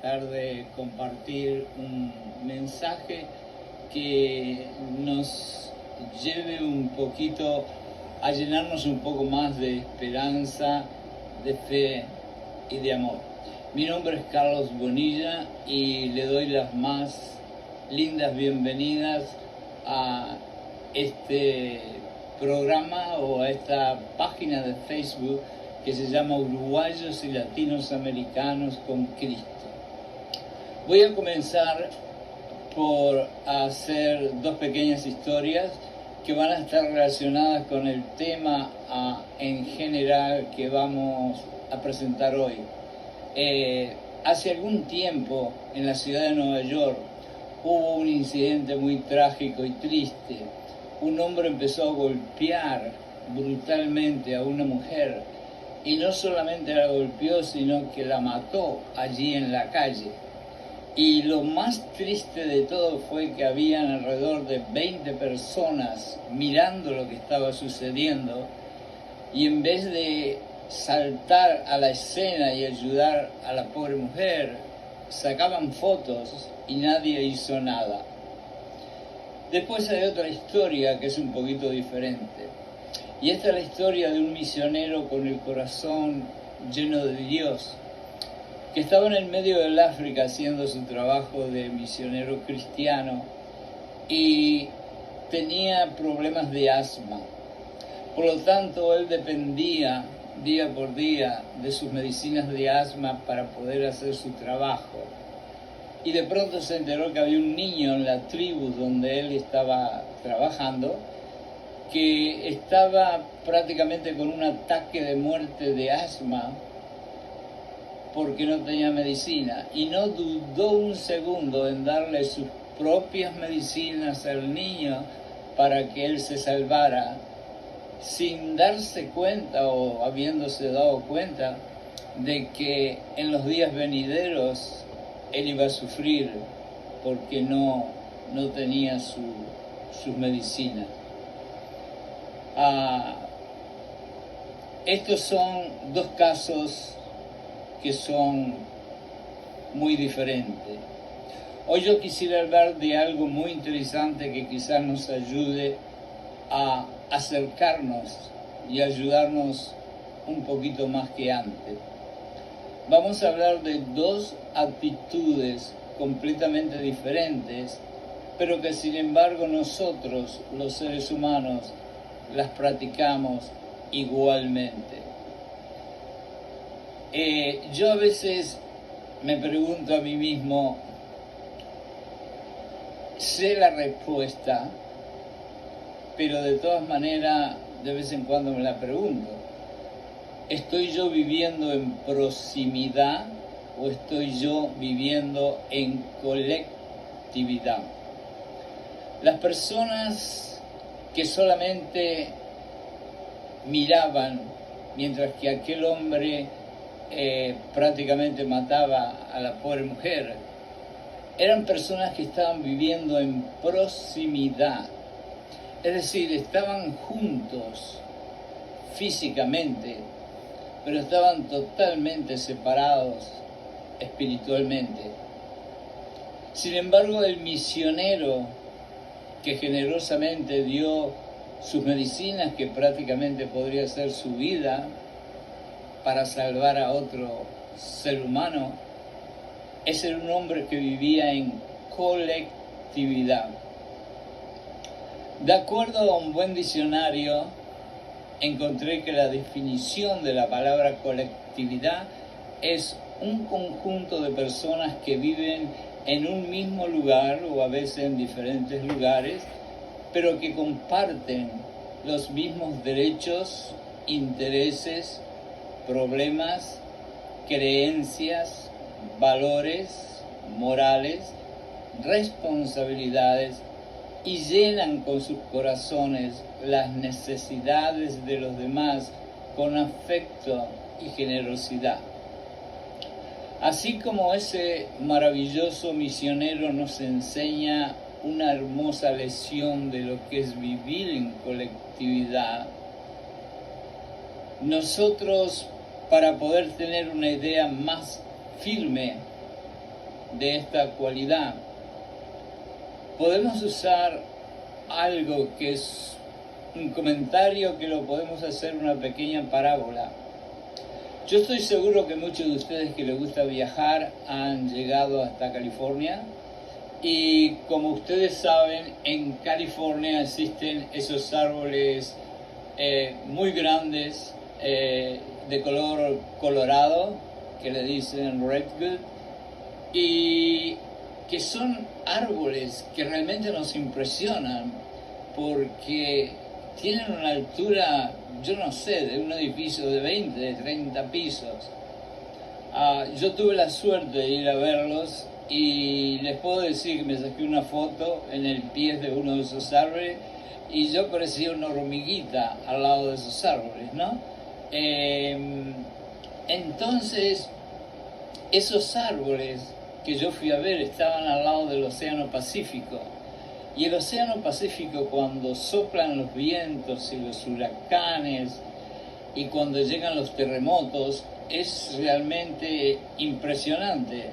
tratar de compartir un mensaje que nos lleve un poquito a llenarnos un poco más de esperanza, de fe y de amor. Mi nombre es Carlos Bonilla y le doy las más lindas bienvenidas a este programa o a esta página de Facebook que se llama Uruguayos y Latinos Americanos con Cristo. Voy a comenzar por hacer dos pequeñas historias que van a estar relacionadas con el tema en general que vamos a presentar hoy. Hace algún tiempo en la ciudad de Nueva York hubo un incidente muy trágico y triste. Un hombre empezó a golpear brutalmente a una mujer y no solamente la golpeó, sino que la mató allí en la calle. Y lo más triste de todo fue que habían alrededor de 20 personas mirando lo que estaba sucediendo y en vez de saltar a la escena y ayudar a la pobre mujer, sacaban fotos y nadie hizo nada. Después hay otra historia que es un poquito diferente. Y esta es la historia de un misionero con el corazón lleno de Dios, que estaba en el medio del África haciendo su trabajo de misionero cristiano y tenía problemas de asma. Por lo tanto, él dependía día por día de sus medicinas de asma para poder hacer su trabajo. Y de pronto se enteró que había un niño en la tribu donde él estaba trabajando que estaba prácticamente con un ataque de muerte de asma porque no tenía medicina, y no dudó un segundo en darle sus propias medicinas al niño para que él se salvara, sin darse cuenta o habiéndose dado cuenta de que en los días venideros él iba a sufrir porque no tenía sus medicinas. Estos son dos casos que son muy diferentes. Hoy yo quisiera hablar de algo muy interesante que quizás nos ayude a acercarnos y ayudarnos un poquito más que antes. Vamos a hablar de dos actitudes completamente diferentes, pero que sin embargo nosotros, los seres humanos, las practicamos igualmente. Yo a veces me pregunto a mí mismo, sé la respuesta, pero de todas maneras de vez en cuando me la pregunto. ¿Estoy yo viviendo en proximidad o estoy yo viviendo en colectividad? Las personas que solamente miraban mientras que aquel hombre prácticamente mataba a la pobre mujer, eran personas que estaban viviendo en proximidad, es decir, estaban juntos físicamente, pero estaban totalmente separados espiritualmente. Sin embargo, el misionero que generosamente dio sus medicinas, que prácticamente podría ser su vida, para salvar a otro ser humano, es un hombre que vivía en colectividad. De acuerdo a un buen diccionario, encontré que la definición de la palabra colectividad es un conjunto de personas que viven en un mismo lugar o a veces en diferentes lugares, pero que comparten los mismos derechos, intereses, problemas, creencias, valores, morales, responsabilidades y llenan con sus corazones las necesidades de los demás con afecto y generosidad. Así como ese maravilloso misionero nos enseña una hermosa lección de lo que es vivir en colectividad, nosotros, para poder tener una idea más firme de esta cualidad. Podemos usar algo que es un comentario que lo podemos hacer una pequeña parábola. Yo estoy seguro que muchos de ustedes que les gusta viajar han llegado hasta California, y como ustedes saben, en California existen esos árboles muy grandes de color colorado que le dicen redwood, y que son árboles que realmente nos impresionan porque tienen una altura, yo no sé, de un edificio de 20, de 30 pisos. Yo tuve la suerte de ir a verlos y les puedo decir que me saqué una foto en el pie de uno de esos árboles y yo parecía una hormiguita al lado de esos árboles, ¿no? Entonces, esos árboles que yo fui a ver estaban al lado del Océano Pacífico. Y el Océano Pacífico, cuando soplan los vientos y los huracanes y cuando llegan los terremotos, es realmente impresionante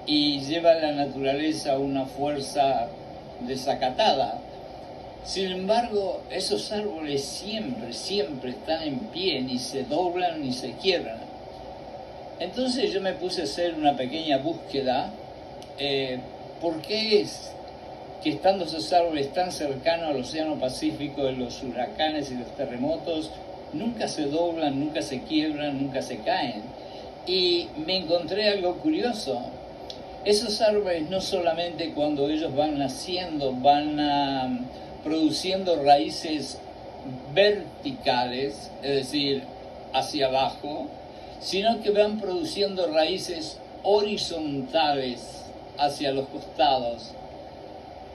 y lleva a la naturaleza una fuerza desacatada. Sin embargo, esos árboles siempre están en pie, ni se doblan ni se quiebran. Entonces yo me puse a hacer una pequeña búsqueda. ¿Por qué es que estando esos árboles tan cercanos al Océano Pacífico, en los huracanes y los terremotos, nunca se doblan, nunca se quiebran, nunca se caen? Y me encontré algo curioso. Esos árboles no solamente cuando ellos van naciendo, van produciendo raíces verticales, es decir, hacia abajo, sino que van produciendo raíces horizontales hacia los costados.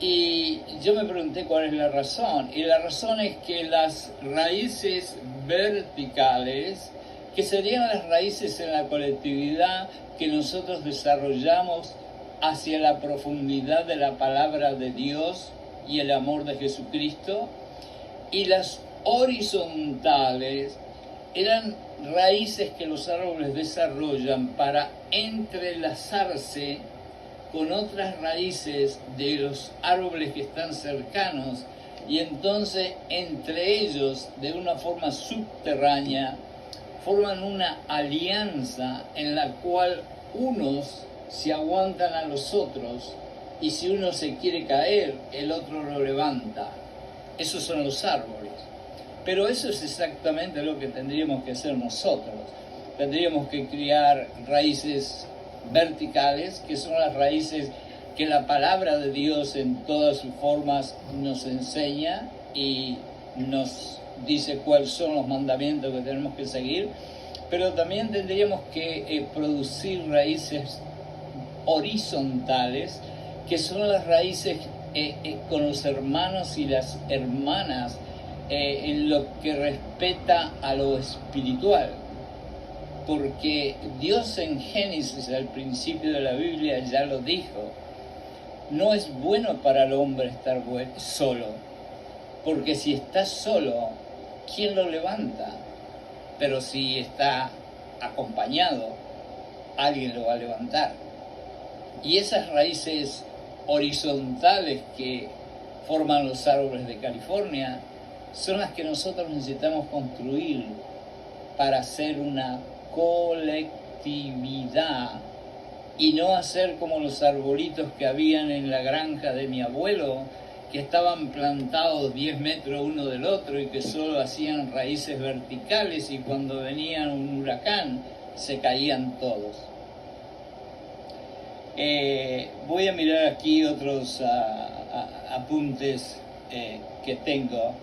Y yo me pregunté cuál es la razón. Y la razón es que las raíces verticales, que serían las raíces en la colectividad que nosotros desarrollamos hacia la profundidad de la palabra de Dios y el amor de Jesucristo, y las horizontales eran raíces que los árboles desarrollan para entrelazarse con otras raíces de los árboles que están cercanos, y entonces entre ellos, de una forma subterránea, forman una alianza en la cual unos se aguantan a los otros, y si uno se quiere caer, el otro lo levanta. Esos son los árboles. Pero eso es exactamente lo que tendríamos que hacer nosotros. Tendríamos que criar raíces verticales, que son las raíces que la palabra de Dios en todas sus formas nos enseña y nos dice cuáles son los mandamientos que tenemos que seguir. Pero también tendríamos que producir raíces horizontales, que son las raíces con los hermanos y las hermanas en lo que respecta a lo espiritual. Porque Dios en Génesis, al principio de la Biblia, ya lo dijo: no es bueno para el hombre estar solo, porque si está solo, ¿quién lo levanta? Pero si está acompañado, alguien lo va a levantar. Y esas raíces horizontales que forman los árboles de California son las que nosotros necesitamos construir para hacer una colectividad y no hacer como los arbolitos que habían en la granja de mi abuelo, que estaban plantados 10 metros uno del otro y que solo hacían raíces verticales, y cuando venía un huracán se caían todos. Voy a mirar aquí otros apuntes que tengo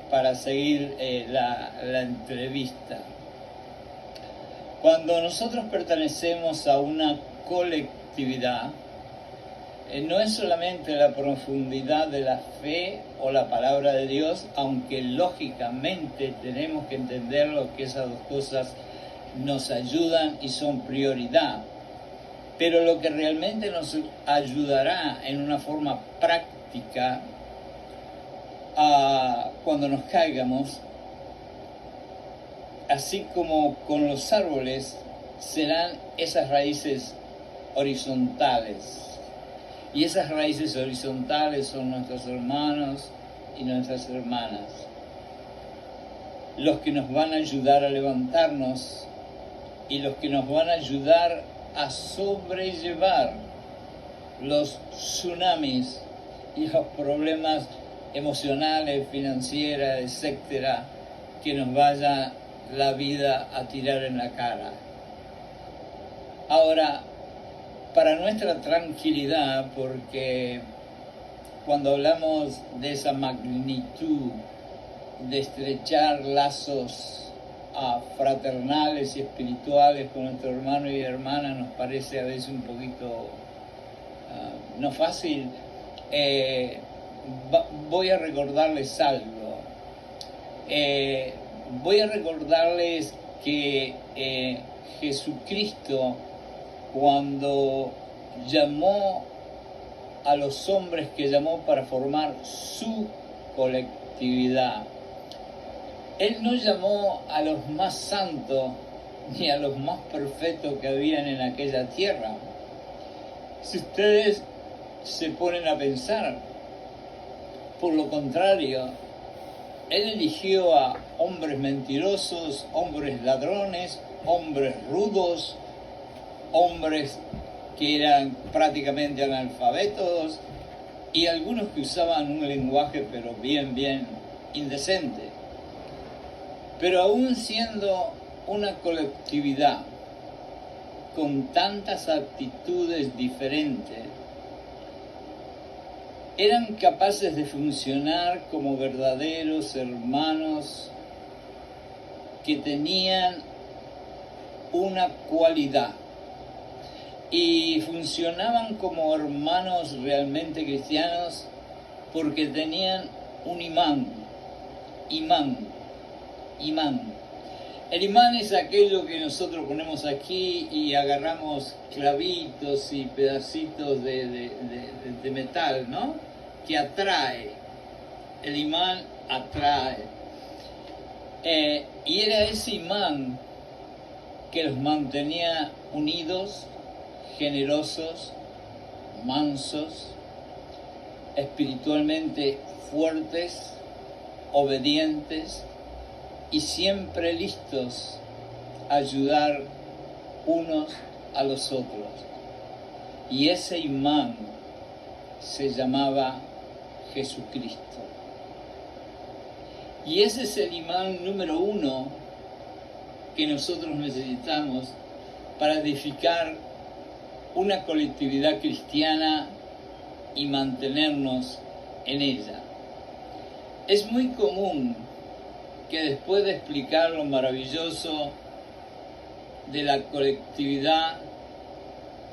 para seguir la entrevista. Cuando nosotros pertenecemos a una colectividad, no es solamente la profundidad de la fe o la palabra de Dios, aunque lógicamente tenemos que entenderlo, que esas dos cosas nos ayudan y son prioridad. Pero lo que realmente nos ayudará en una forma práctica cuando nos caigamos, así como con los árboles, serán esas raíces horizontales. Y esas raíces horizontales son nuestros hermanos y nuestras hermanas, los que nos van a ayudar a levantarnos y los que nos van a ayudar a sobrellevar los tsunamis y los problemas emocionales, financieros, etcétera, que nos vaya la vida a tirar en la cara. Ahora, para nuestra tranquilidad, porque cuando hablamos de esa magnitud de estrechar lazos fraternales y espirituales con nuestro hermano y hermana, nos parece a veces un poquito no fácil, voy a recordarles algo. Voy a recordarles que Jesucristo, cuando llamó a los hombres que llamó para formar su colectividad, Él no llamó a los más santos ni a los más perfectos que habían en aquella tierra. Si ustedes se ponen a pensar, por lo contrario, Él eligió a hombres mentirosos, hombres ladrones, hombres rudos, hombres que eran prácticamente analfabetos y algunos que usaban un lenguaje pero bien indecente. Pero aún siendo una colectividad con tantas actitudes diferentes, eran capaces de funcionar como verdaderos hermanos que tenían una cualidad y funcionaban como hermanos realmente cristianos porque tenían un imán. El imán es aquello que nosotros ponemos aquí y agarramos clavitos y pedacitos de metal, ¿no? Que atrae. El imán atrae. Y era ese imán que los mantenía unidos, generosos, mansos, espiritualmente fuertes, obedientes y siempre listos a ayudar unos a los otros. Y ese imán se llamaba Jesucristo. Y ese es el imán número uno que nosotros necesitamos para edificar una colectividad cristiana y mantenernos en ella. Es muy común que después de explicar lo maravilloso de la colectividad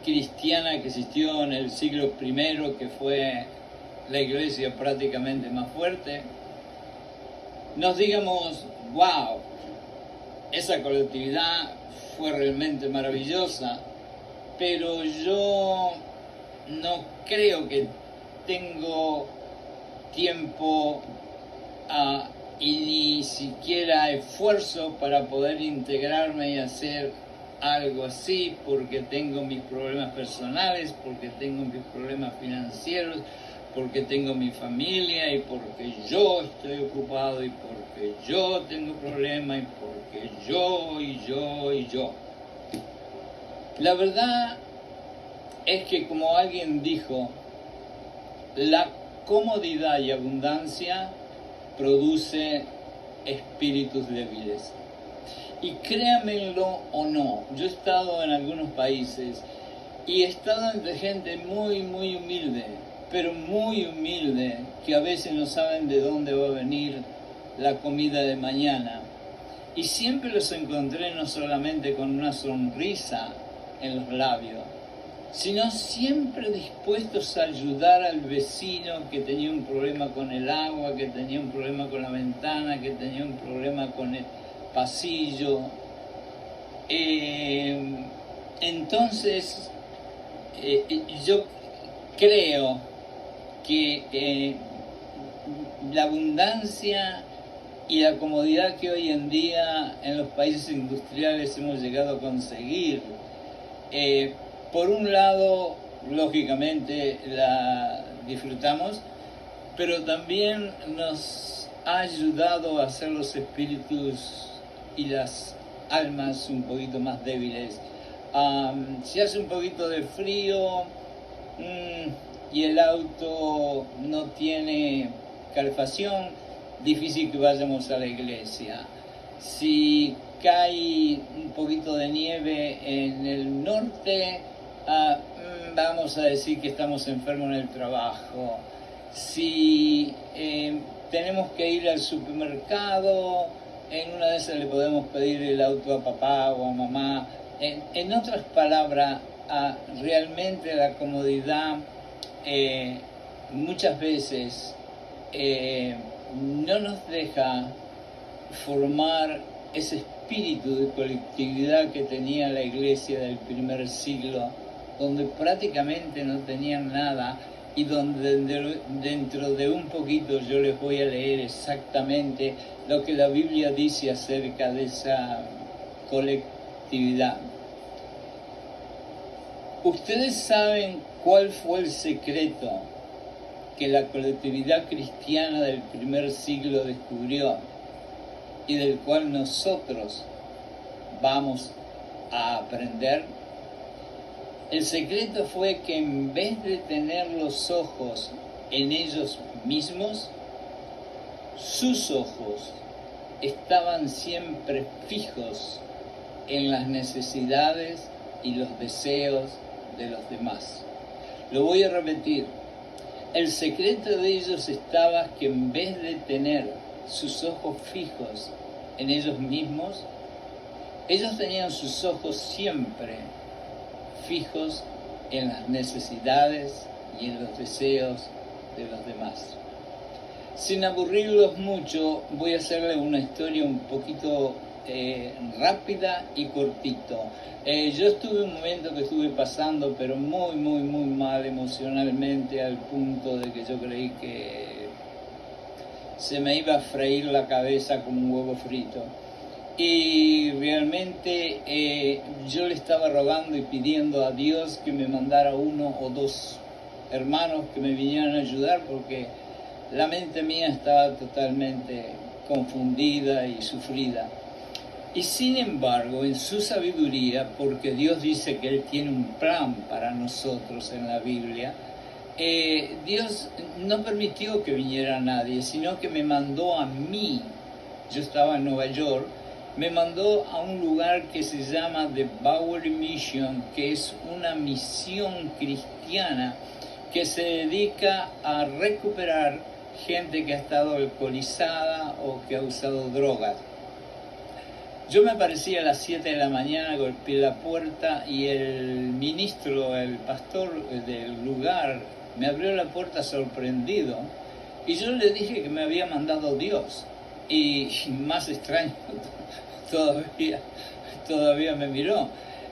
cristiana que existió en el siglo I, que fue la iglesia prácticamente más fuerte, nos digamos, wow, esa colectividad fue realmente maravillosa, pero yo no creo que tengo tiempo y ni siquiera esfuerzo para poder integrarme y hacer algo así, porque tengo mis problemas personales, porque tengo mis problemas financieros, porque tengo mi familia y porque yo estoy ocupado y porque yo tengo problemas y porque yo. La verdad es que, como alguien dijo, la comodidad y abundancia produce espíritus débiles. Y créanmelo o no, yo he estado en algunos países y he estado entre gente muy humilde, pero muy humilde, que a veces no saben de dónde va a venir la comida de mañana. Y siempre los encontré no solamente con una sonrisa en los labios, sino siempre dispuestos a ayudar al vecino que tenía un problema con el agua, que tenía un problema con la ventana, que tenía un problema con el pasillo. Entonces, yo creo que la abundancia y la comodidad que hoy en día en los países industriales hemos llegado a conseguir. Por un lado, lógicamente la disfrutamos, pero también nos ha ayudado a hacer los espíritus y las almas un poquito más débiles. Si hace un poquito de frío y el auto no tiene calefacción, difícil que vayamos a la iglesia. Si cae un poquito de nieve en el norte, vamos a decir que estamos enfermos en el trabajo. Si tenemos que ir al supermercado, en una de esas le podemos pedir el auto a papá o a mamá. En otras palabras, realmente la comodidad muchas veces no nos deja formar ese espíritu de colectividad que tenía la iglesia del primer siglo, donde prácticamente no tenían nada y donde dentro de un poquito yo les voy a leer exactamente lo que la Biblia dice acerca de esa colectividad. Ustedes saben cuál fue el secreto que la colectividad cristiana del primer siglo descubrió y del cual nosotros vamos a aprender. El secreto fue que en vez de tener los ojos en ellos mismos, sus ojos estaban siempre fijos en las necesidades y los deseos de los demás. Lo voy a repetir. El secreto de ellos estaba que en vez de tener sus ojos fijos en ellos mismos, ellos tenían sus ojos siempre fijos en las necesidades y en los deseos de los demás. Sin aburrirlos mucho, voy a hacerles una historia un poquito rápida y cortito. Yo estuve un momento que estuve pasando, pero muy mal emocionalmente, al punto de que yo creí que se me iba a freír la cabeza como un huevo frito. Y realmente yo le estaba rogando y pidiendo a Dios que me mandara uno o dos hermanos que me vinieran a ayudar, porque la mente mía estaba totalmente confundida y sufrida. Y sin embargo, en su sabiduría, porque Dios dice que Él tiene un plan para nosotros en la Biblia, Dios no permitió que viniera nadie, sino que me mandó a mí. Yo estaba en Nueva York, me mandó a un lugar que se llama The Bowery Mission, que es una misión cristiana que se dedica a recuperar gente que ha estado alcoholizada o que ha usado drogas. Yo me aparecí a las 7 de la mañana, golpeé la puerta y el ministro, el pastor del lugar, me abrió la puerta sorprendido y yo le dije que me había mandado Dios. Y más extraño todavía me miró.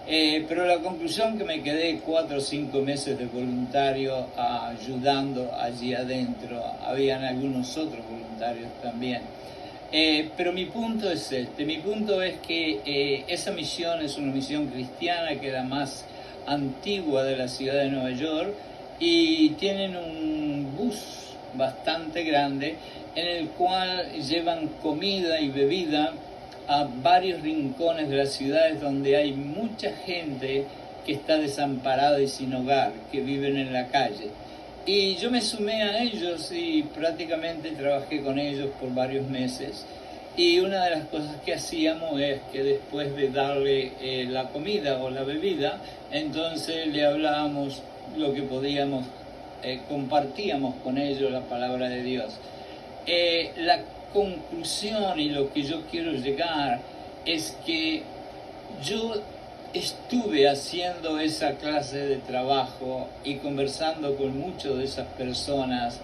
Pero la conclusión que me quedé 4 o 5 meses de voluntario ayudando allí adentro. Habían algunos otros voluntarios también. Pero mi punto es mi punto es que esa misión es una misión cristiana, que es la más antigua de la ciudad de Nueva York, y tienen un bus bastante grande en el cual llevan comida y bebida a varios rincones de las ciudades donde hay mucha gente que está desamparada y sin hogar, que viven en la calle. Y yo me sumé a ellos y prácticamente trabajé con ellos por varios meses. Y una de las cosas que hacíamos es que después de darle la comida o la bebida, entonces le hablábamos lo que podíamos, compartíamos con ellos la palabra de Dios. La conclusión y lo que yo quiero llegar es que yo estuve haciendo esa clase de trabajo y conversando con muchas de esas personas,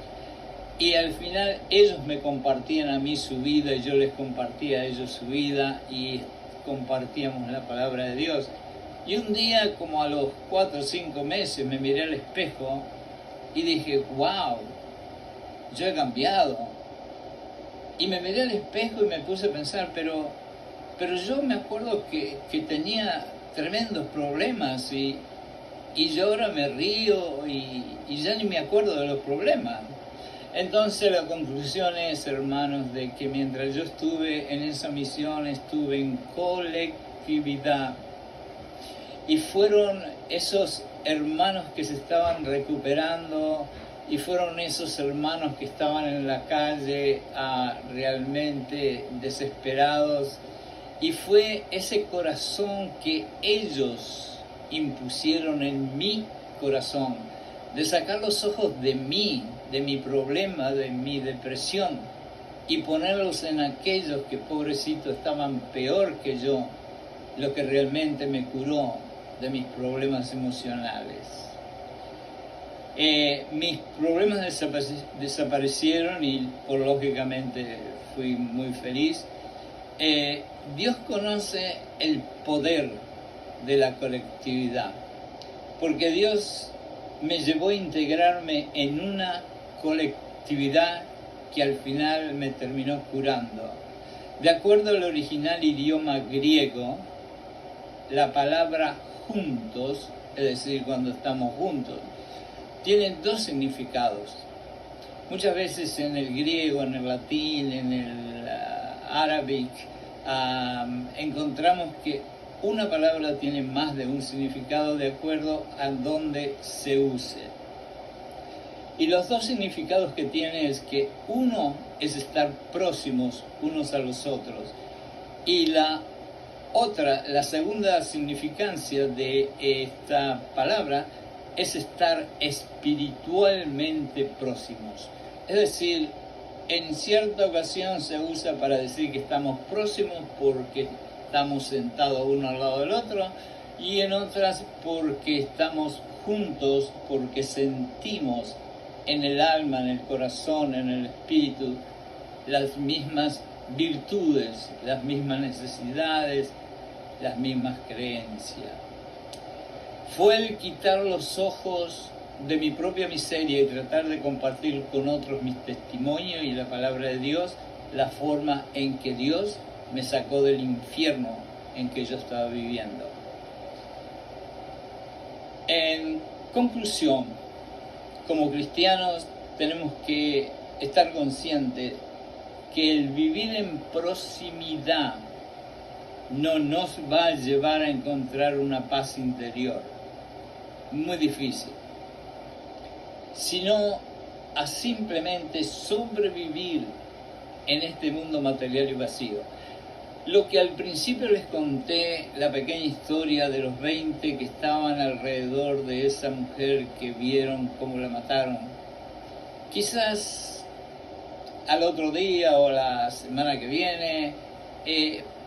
y al final ellos me compartían a mí su vida y yo les compartía a ellos su vida y compartíamos la palabra de Dios. Y un día, como a los 4 o 5 meses, me miré al espejo y dije, wow, yo he cambiado. Y me miré al espejo y me puse a pensar, pero yo me acuerdo que tenía tremendos problemas y yo ahora me río y ya ni me acuerdo de los problemas. Entonces la conclusión es, hermanos, de que mientras yo estuve en esa misión, estuve en colectividad. Y fueron esos hermanos que se estaban recuperando, y fueron esos hermanos que estaban en la calle realmente desesperados. Y fue ese corazón que ellos impusieron en mi corazón, de sacar los ojos de mí, de mi problema, de mi depresión, y ponerlos en aquellos que, pobrecitos, estaban peor que yo, lo que realmente me curó de mis problemas emocionales. Mis problemas desaparecieron y, lógicamente, fui muy feliz. Dios conoce el poder de la colectividad, porque Dios me llevó a integrarme en una colectividad que al final me terminó curando. De acuerdo al original idioma griego, la palabra juntos, es decir, cuando estamos juntos, tiene dos significados. Muchas veces en el griego, en el latín, en el árabe, encontramos que una palabra tiene más de un significado de acuerdo a donde se use. Y los dos significados que tiene es que uno es estar próximos unos a los otros, y la segunda significancia de esta palabra es estar espiritualmente próximos. Es decir, en cierta ocasión se usa para decir que estamos próximos porque estamos sentados uno al lado del otro, y en otras porque estamos juntos, porque sentimos en el alma, en el corazón, en el espíritu, las mismas virtudes, las mismas necesidades, las mismas creencias. Fue el quitar los ojos de mi propia miseria y tratar de compartir con otros mis testimonios y la palabra de Dios, la forma en que Dios me sacó del infierno en que yo estaba viviendo. En conclusión, como cristianos tenemos que estar conscientes que el vivir en proximidad no nos va a llevar a encontrar una paz interior, muy difícil, sino a simplemente sobrevivir en este mundo material y vacío. Lo que al principio les conté, la pequeña historia de los 20 que estaban alrededor de esa mujer que vieron cómo la mataron, quizás al otro día o la semana que viene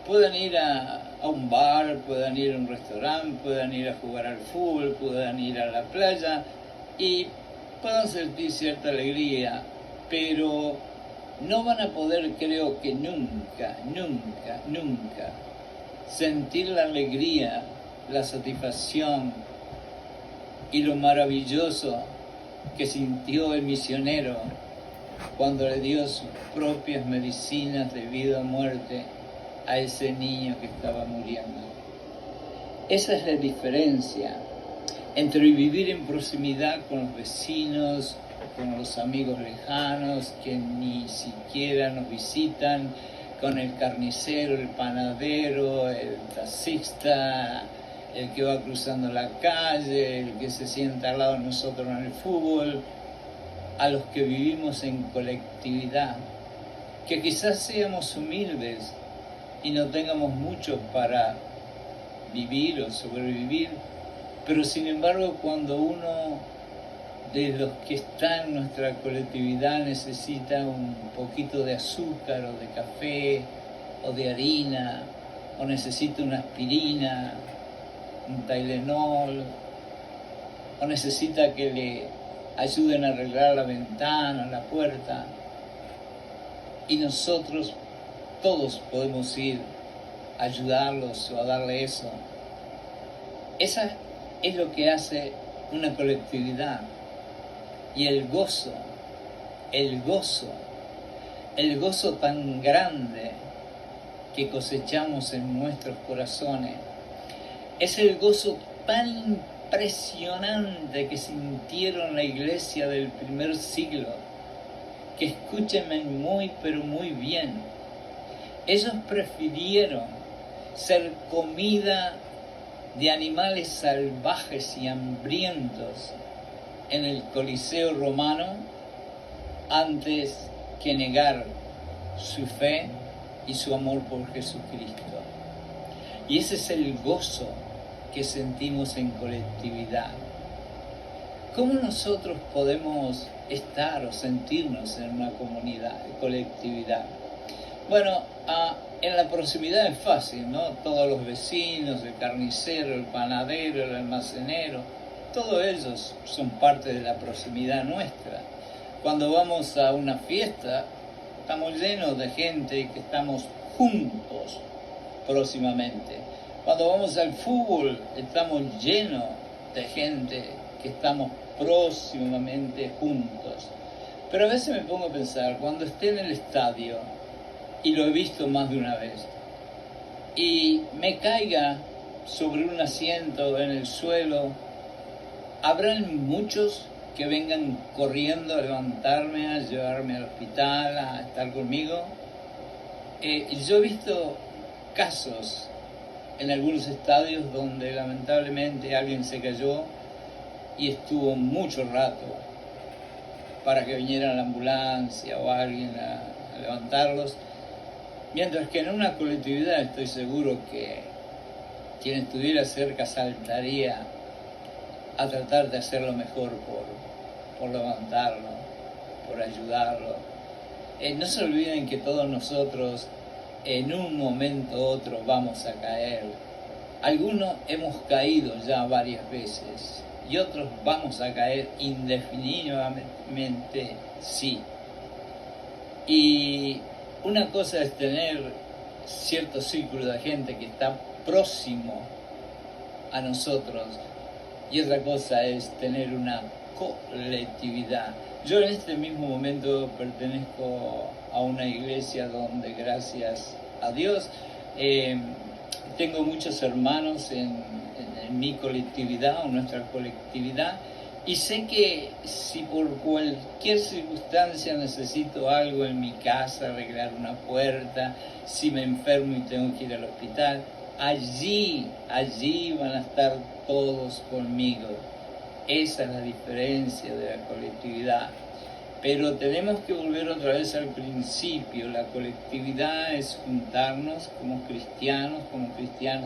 puedan ir a un bar, puedan ir a un restaurante, puedan ir a jugar al fútbol, puedan ir a la playa y puedan sentir cierta alegría, pero no van a poder, creo que nunca sentir la alegría, la satisfacción y lo maravilloso que sintió el misionero cuando le dio sus propias medicinas de vida o muerte a ese niño que estaba muriendo. Esa es la diferencia entre vivir en proximidad con los vecinos, con los amigos lejanos que ni siquiera nos visitan, con el carnicero, el panadero, el taxista, el que va cruzando la calle, el que se sienta al lado de nosotros en el fútbol, a los que vivimos en colectividad, que quizás seamos humildes y no tengamos mucho para vivir o sobrevivir, pero sin embargo cuando uno de los que está en nuestra colectividad necesita un poquito de azúcar o de café o de harina, o necesita una aspirina, un Tylenol, o necesita que le ayuden a arreglar la ventana, la puerta, y nosotros todos podemos ir a ayudarlos o a darle eso. Esa es lo que hace una colectividad. Y el gozo el gozo tan grande que cosechamos en nuestros corazones. Es el gozo tan impresionante que sintieron la iglesia del primer siglo, que escúchenme muy pero muy bien. Ellos prefirieron ser comida de animales salvajes y hambrientos en el Coliseo romano antes que negar su fe y su amor por Jesucristo. Y ese es el gozo que sentimos en colectividad. ¿Cómo nosotros podemos estar o sentirnos en una comunidad, colectividad? Bueno, en la proximidad es fácil, ¿no? Todos los vecinos, el carnicero, el panadero, el almacenero, todos ellos son parte de la proximidad nuestra. Cuando vamos a una fiesta, estamos llenos de gente que estamos juntos próximamente. Cuando vamos al fútbol, estamos llenos de gente que estamos próximamente juntos. Pero a veces me pongo a pensar, cuando esté en el estadio, y lo he visto más de una vez, y me caiga sobre un asiento en el suelo, ¿habrán muchos que vengan corriendo a levantarme, a llevarme al hospital, a estar conmigo? Yo he visto casos en algunos estadios donde lamentablemente alguien se cayó y estuvo mucho rato para que viniera la ambulancia o alguien a levantarlos, mientras que en una colectividad estoy seguro que quien estuviera cerca saltaría a tratar de hacer lo mejor por levantarlo, por ayudarlo. No se olviden que todos nosotros en un momento u otro vamos a caer. Algunos hemos caído ya varias veces y otros vamos a caer indefinidamente, sí. Y una cosa es tener cierto círculo de gente que está próximo a nosotros y otra cosa es tener una colectividad. Yo en este mismo momento pertenezco a una iglesia donde, gracias a Dios, tengo muchos hermanos en mi colectividad o nuestra colectividad, y sé que si por cualquier circunstancia necesito algo en mi casa, arreglar una puerta, si me enfermo y tengo que ir al hospital, allí van a estar todos conmigo. Esa es la diferencia de la colectividad. Pero tenemos que volver otra vez al principio. La colectividad es juntarnos como cristianos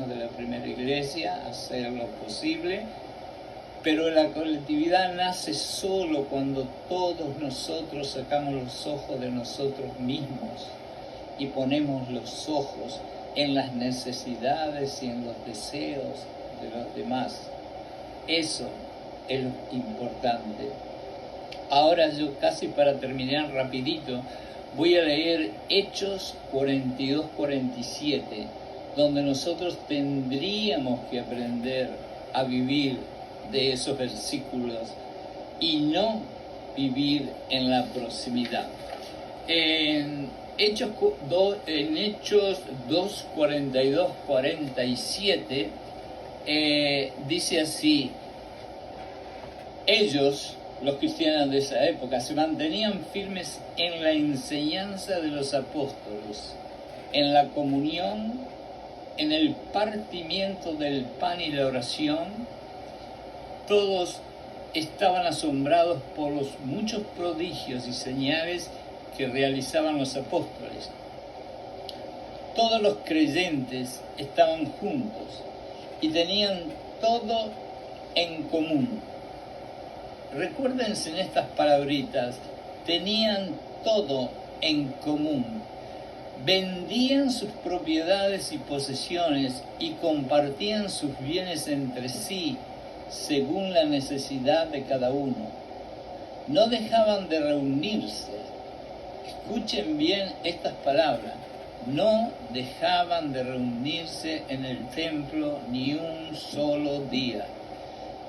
de la primera iglesia, hacer lo posible. Pero la colectividad nace solo cuando todos nosotros sacamos los ojos de nosotros mismos y ponemos los ojos en las necesidades y en los deseos de los demás. Eso es lo importante. Ahora yo, casi para terminar rapidito, voy a leer Hechos 42-47, donde nosotros tendríamos que aprender a vivir de esos versículos y no vivir en la proximidad. En Hechos 2, 42, 47, dice así: ellos, los cristianos de esa época, se mantenían firmes en la enseñanza de los apóstoles, en la comunión, en el partimiento del pan y la oración. Todos estaban asombrados por los muchos prodigios y señales que realizaban los apóstoles. Todos los creyentes estaban juntos y tenían todo en común. Recuérdense en estas palabritas: tenían todo en común. Vendían sus propiedades y posesiones y compartían sus bienes entre sí, según la necesidad de cada uno. No dejaban de reunirse. Escuchen bien estas palabras. No dejaban de reunirse en el templo ni un solo día.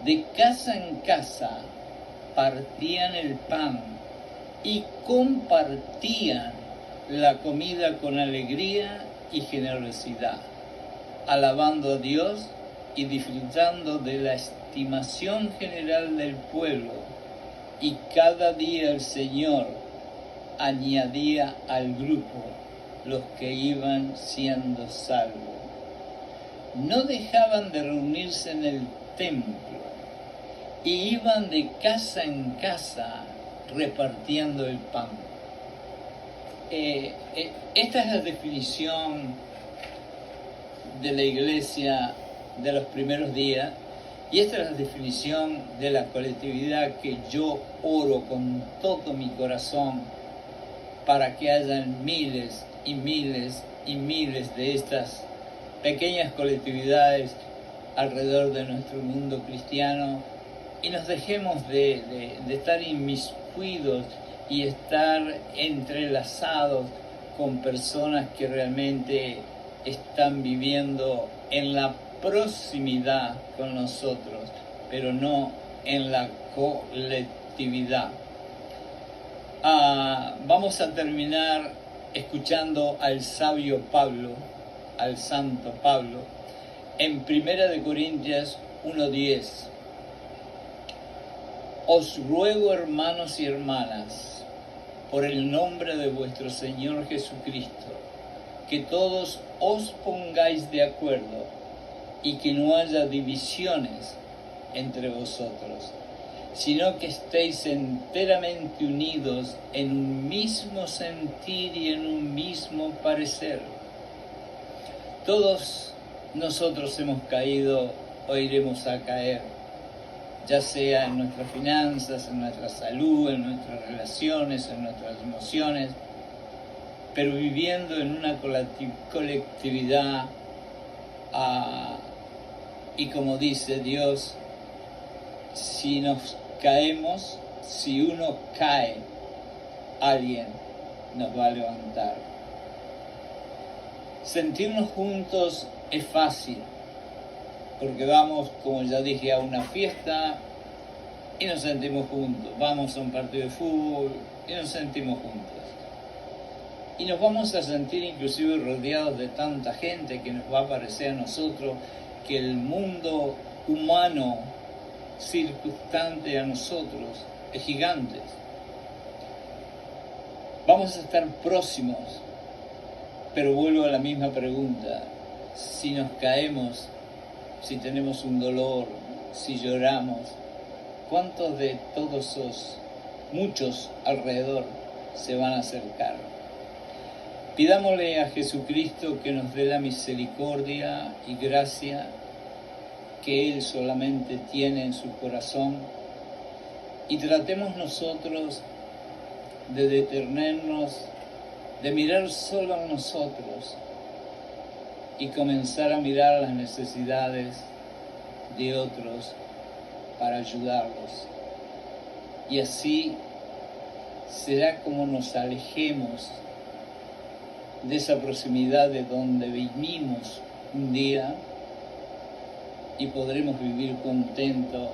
De casa en casa partían el pan y compartían la comida con alegría y generosidad, alabando a Dios y disfrutando de la estimación general del pueblo. Y cada día el Señor añadía al grupo los que iban siendo salvos. No dejaban de reunirse en el templo y iban de casa en casa repartiendo el pan. Esta es la definición de la iglesia de los primeros días, y esta es la definición de la colectividad que yo oro con todo mi corazón para que hayan miles y miles y miles de estas pequeñas colectividades alrededor de nuestro mundo cristiano, y nos dejemos de estar inmiscuidos y estar entrelazados con personas que realmente están viviendo en la proximidad con nosotros, pero no en la colectividad. Vamos a terminar escuchando al sabio Pablo, al santo Pablo, en 1 Corintios 1:10. Os ruego, hermanos y hermanas, por el nombre de vuestro Señor Jesucristo, que todos os pongáis de acuerdo y que no haya divisiones entre vosotros, sino que estéis enteramente unidos en un mismo sentir y en un mismo parecer. Todos nosotros hemos caído o iremos a caer, ya sea en nuestras finanzas, en nuestra salud, en nuestras relaciones, en nuestras emociones, pero viviendo en una colectividad, y como dice Dios, si nos caemos, si uno cae, alguien nos va a levantar. Sentirnos juntos es fácil, porque vamos, como ya dije, a una fiesta y nos sentimos juntos. Vamos a un partido de fútbol y nos sentimos juntos. Y nos vamos a sentir inclusive rodeados de tanta gente que nos va a parecer a nosotros que el mundo humano circunstante a nosotros es gigante. Vamos a estar próximos, pero vuelvo a la misma pregunta. Si nos caemos, si tenemos un dolor, si lloramos, ¿cuántos de todos esos, muchos alrededor, se van a acercar? Pidámosle a Jesucristo que nos dé la misericordia y gracia que Él solamente tiene en su corazón, y tratemos nosotros de detenernos, de mirar solo a nosotros y comenzar a mirar las necesidades de otros para ayudarlos. Y así será como nos alejemos de esa proximidad de donde vinimos un día y podremos vivir contentos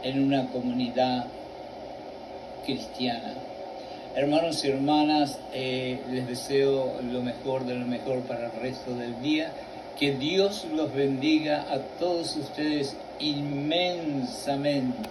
en una comunidad cristiana. Hermanos y hermanas, les deseo lo mejor de lo mejor para el resto del día. Que Dios los bendiga a todos ustedes inmensamente.